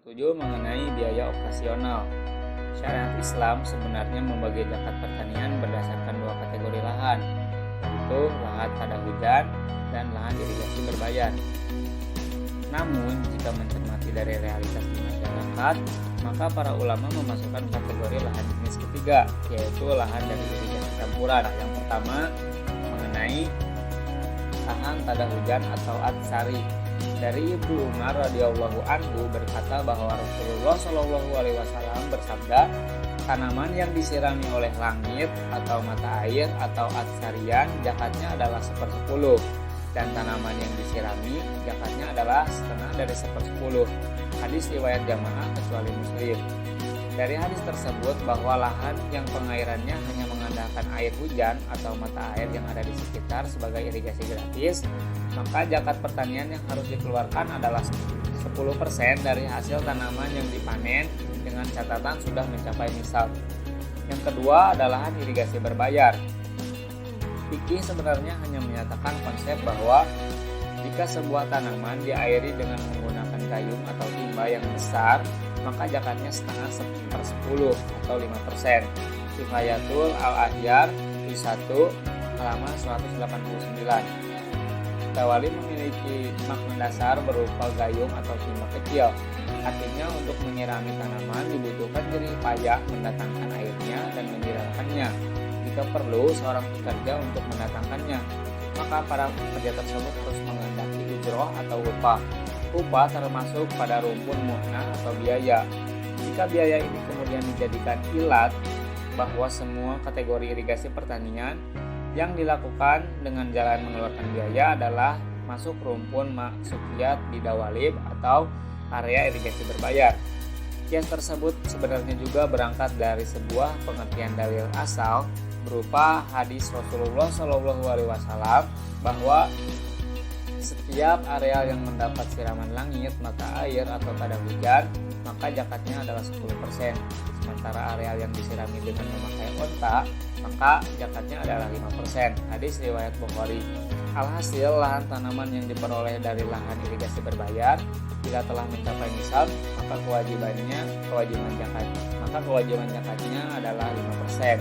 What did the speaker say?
Ketujuh, mengenai biaya operasional. Syariat Islam sebenarnya membagi zakat pertanian berdasarkan dua kategori lahan, yaitu lahan tada hujan dan lahan irigasi berbayar. Namun, jika mencermati dari realitas di masyarakat, maka para ulama memasukkan kategori lahan jenis ketiga, yaitu lahan dari irigasi campuran. Yang pertama, mengenai lahan tada hujan atau atsari. Dari Ibnu Umar radhiyallahu anhu berkata bahwa Rasulullah Shallallahu alaihi wasallam bersabda, tanaman yang disirami oleh langit atau mata air atau atsarian zakatnya adalah 1/10, dan tanaman yang disirami zakatnya adalah setengah dari 1/10. Hadis riwayat jamaah kecuali Muslim. Dari hadis tersebut bahwa lahan yang pengairannya hanya mengandalkan air hujan atau mata air yang ada di sekitar sebagai irigasi gratis, maka zakat pertanian yang harus dikeluarkan adalah 10% dari hasil tanaman yang dipanen dengan catatan sudah mencapai nisab. Yang kedua adalah lahan irigasi berbayar. Fikih sebenarnya hanya menyatakan konsep bahwa jika sebuah tanaman diairi dengan menggunakan gayung atau timba yang besar, maka zakatnya setengah 1/10 atau 5%. Kifayatul Al-Ahyar I1 halaman 189. Tawali memiliki makna dasar berupa gayung atau timba kecil. Artinya untuk menyirami tanaman dibutuhkan jerih payah mendatangkan airnya dan menyiramkannya. Jika perlu seorang pekerja untuk mendatangkannya, maka para pekerja tersebut harus menghendaki ujroh atau upah. Upah termasuk pada rumpun muhnah atau biaya. Jika biaya ini kemudian dijadikan ilat bahwa semua kategori irigasi pertanian yang dilakukan dengan jalan mengeluarkan biaya adalah masuk rumpun maksudiyat bidawalib atau area irigasi berbayar. Kias tersebut sebenarnya juga berangkat dari sebuah pengertian dalil asal berupa hadis Rasulullah Shallallahu alaihi wasallam bahwa setiap areal yang mendapat siraman langit, mata air, atau tada hujan, maka zakatnya adalah 10%. Sementara areal yang disirami dengan memakai onta, maka zakatnya adalah 5%. Hadis riwayat Bukhari. Alhasil, lahan tanaman yang diperoleh dari lahan irigasi berbayar, bila telah mencapai nisab, maka kewajiban zakatnya adalah 5%.